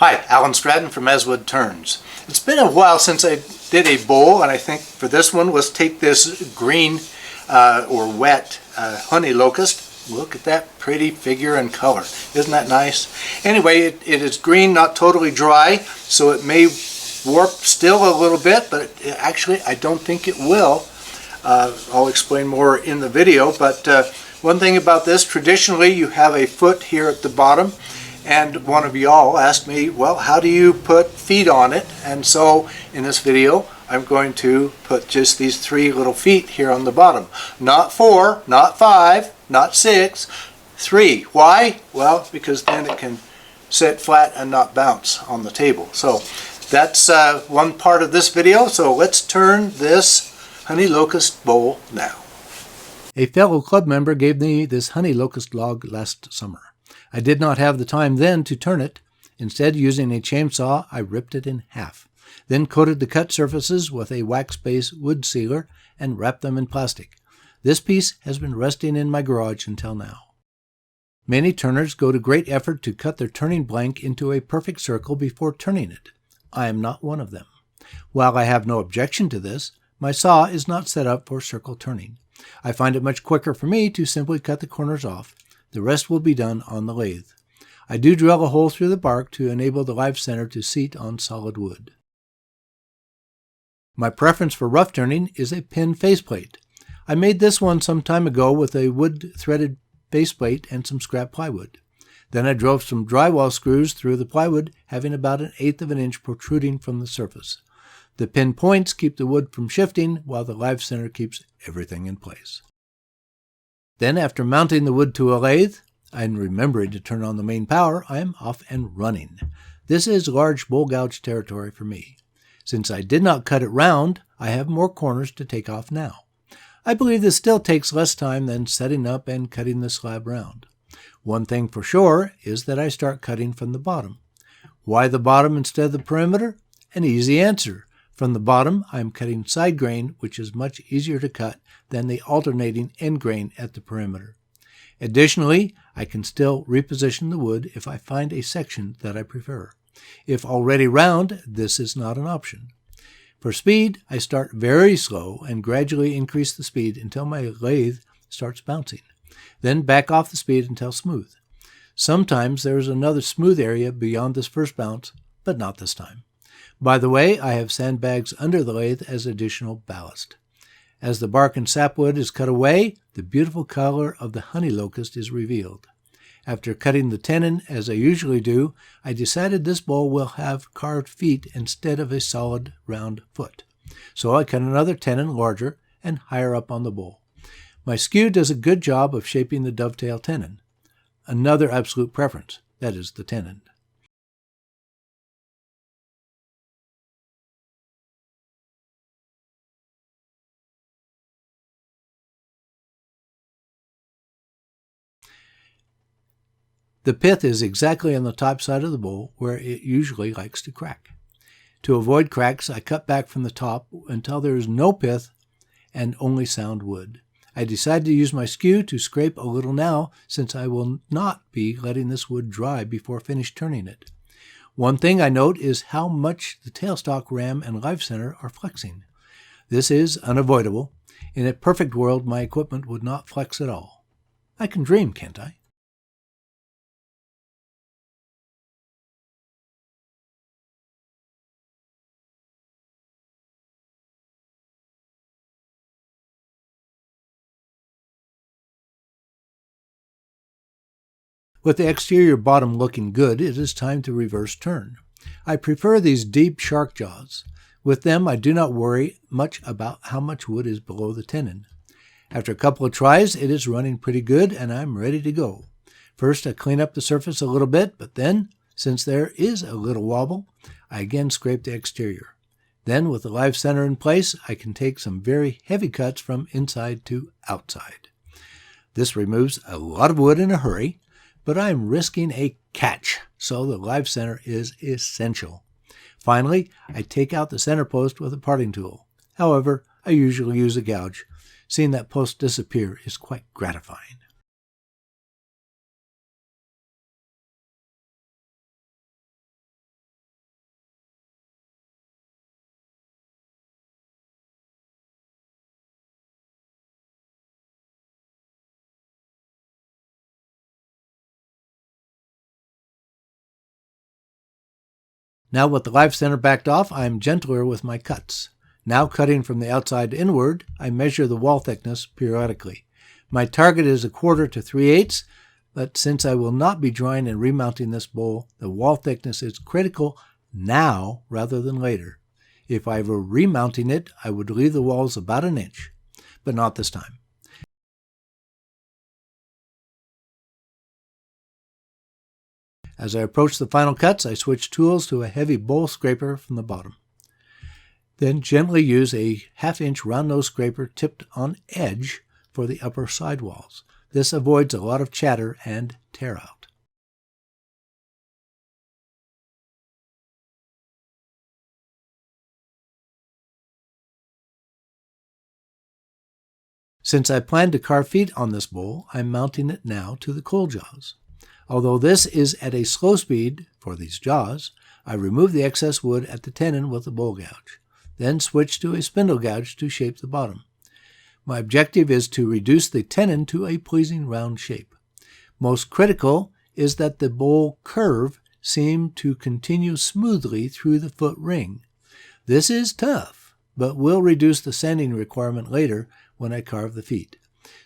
Hi, Alan Stratton from Wood Turns. It's been a while since I did a bowl, and I think for this one, let's take this green or wet honey locust. Look at that pretty figure and color. Isn't that nice? Anyway, it is green, not totally dry, so it may warp still a little bit, but actually I don't think it will. I'll explain more in the video, but one thing about this, traditionally you have a foot here at the bottom, and one of y'all asked me, well, how do you put feet on it? And so in this video I'm going to put just these 3 little feet here on the bottom. Not 4, not 5, not 6, 3. Why? Well, because then it can sit flat and not bounce on the table. So that's one part of this video. So let's turn this honey locust bowl now. A fellow club member gave me this honey locust log last summer. I did not have the time then to turn it. Instead, using a chainsaw, I ripped it in half, then coated the cut surfaces with a wax-based wood sealer and wrapped them in plastic. This piece has been resting in my garage until now. Many turners go to great effort to cut their turning blank into a perfect circle before turning it. I am not one of them. While I have no objection to this, my saw is not set up for circle turning. I find it much quicker for me to simply cut the corners off. The rest will be done on the lathe. I do drill a hole through the bark to enable the live center to seat on solid wood. My preference for rough turning is a pin faceplate. I made this one some time ago with a wood threaded faceplate and some scrap plywood. Then I drove some drywall screws through the plywood, having about 1/8 of an inch protruding from the surface. The pin points keep the wood from shifting, while the live center keeps everything in place. Then, after mounting the wood to a lathe, and remembering to turn on the main power, I am off and running. This is large bowl gouge territory for me. Since I did not cut it round, I have more corners to take off now. I believe this still takes less time than setting up and cutting the slab round. One thing for sure is that I start cutting from the bottom. Why the bottom instead of the perimeter? An easy answer. From the bottom, I am cutting side grain, which is much easier to cut than the alternating end grain at the perimeter. Additionally, I can still reposition the wood if I find a section that I prefer. If already round, this is not an option. For speed, I start very slow and gradually increase the speed until my lathe starts bouncing. Then back off the speed until smooth. Sometimes there is another smooth area beyond this first bounce, but not this time. By the way, I have sandbags under the lathe as additional ballast. As the bark and sapwood is cut away, the beautiful color of the honey locust is revealed. After cutting the tenon, as I usually do, I decided this bowl will have carved feet instead of a solid round foot. So I cut another tenon larger and higher up on the bowl. My skew does a good job of shaping the dovetail tenon. Another absolute preference, that is the tenon. The pith is exactly on the top side of the bowl where it usually likes to crack. To avoid cracks, I cut back from the top until there is no pith and only sound wood. I decided to use my skew to scrape a little now, since I will not be letting this wood dry before finished turning it. One thing I note is how much the tailstock ram and live center are flexing. This is unavoidable. In a perfect world, my equipment would not flex at all. I can dream, can't I? With the exterior bottom looking good, it is time to reverse turn. I prefer these deep shark jaws. With them, I do not worry much about how much wood is below the tenon. After a couple of tries, it is running pretty good and I'm ready to go. First, I clean up the surface a little bit, but then, since there is a little wobble, I again scrape the exterior. Then, with the live center in place, I can take some very heavy cuts from inside to outside. This removes a lot of wood in a hurry, but I am risking a catch, so the live center is essential. Finally, I take out the center post with a parting tool. However, I usually use a gouge. Seeing that post disappear is quite gratifying. Now with the live center backed off, I am gentler with my cuts. Now cutting from the outside inward, I measure the wall thickness periodically. My target is 1/4 to 3/8, but since I will not be drying and remounting this bowl, the wall thickness is critical now rather than later. If I were remounting it, I would leave the walls about 1 inch, but not this time. As I approach the final cuts, I switch tools to a heavy bowl scraper from the bottom. Then gently use a 1/2 inch round nose scraper tipped on edge for the upper side walls. This avoids a lot of chatter and tear out. Since I plan to carve feet on this bowl, I'm mounting it now to the coal jaws. Although this is at a slow speed for these jaws, I remove the excess wood at the tenon with a bowl gouge, then switch to a spindle gouge to shape the bottom. My objective is to reduce the tenon to a pleasing round shape. Most critical is that the bowl curve seem to continue smoothly through the foot ring. This is tough, but will reduce the sanding requirement later when I carve the feet.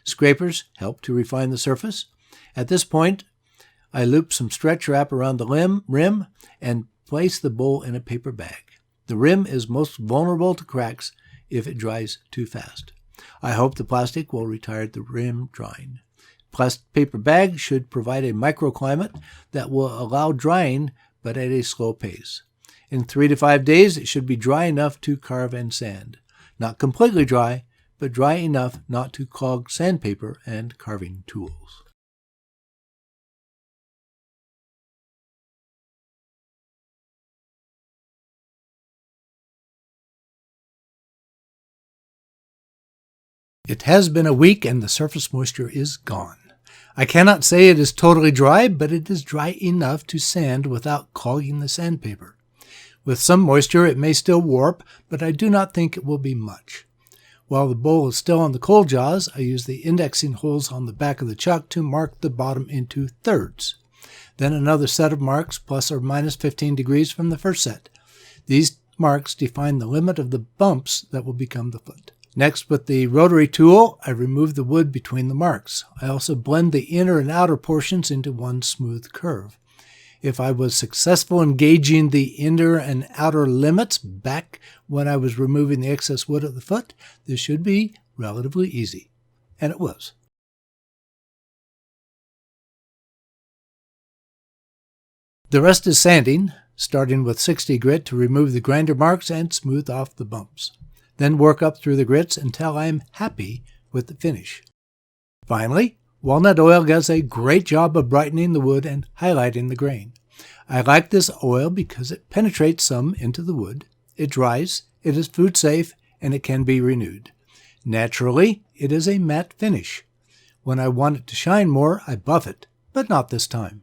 Scrapers help to refine the surface. At this point, I loop some stretch wrap around the rim and place the bowl in a paper bag. The rim is most vulnerable to cracks if it dries too fast. I hope the plastic will retard the rim drying. Plastic paper bag should provide a microclimate that will allow drying, but at a slow pace. In 3 to 5 days, it should be dry enough to carve and sand. Not completely dry, but dry enough not to clog sandpaper and carving tools. It has been a week and the surface moisture is gone. I cannot say it is totally dry, but it is dry enough to sand without clogging the sandpaper. With some moisture, it may still warp, but I do not think it will be much. While the bowl is still on the coal jaws, I use the indexing holes on the back of the chuck to mark the bottom into thirds. Then another set of marks, plus or minus 15 degrees from the first set. These marks define the limit of the bumps that will become the foot. Next, with the rotary tool, I remove the wood between the marks. I also blend the inner and outer portions into one smooth curve. If I was successful in gauging the inner and outer limits back when I was removing the excess wood at the foot, this should be relatively easy. And it was. The rest is sanding, starting with 60 grit to remove the grinder marks and smooth off the bumps. Then work up through the grits until I am happy with the finish. Finally, walnut oil does a great job of brightening the wood and highlighting the grain. I like this oil because it penetrates some into the wood, it dries, it is food safe, and it can be renewed. Naturally, it is a matte finish. When I want it to shine more, I buff it, but not this time.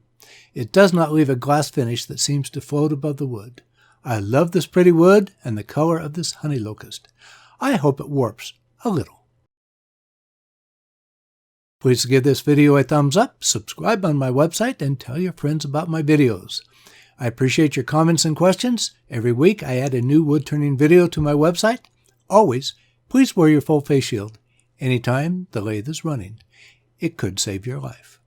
It does not leave a glass finish that seems to float above the wood. I love this pretty wood and the color of this honey locust. I hope it warps a little. Please give this video a thumbs up, subscribe on my website, and tell your friends about my videos. I appreciate your comments and questions. Every week I add a new wood turning video to my website. Always, please wear your full face shield anytime the lathe is running. It could save your life.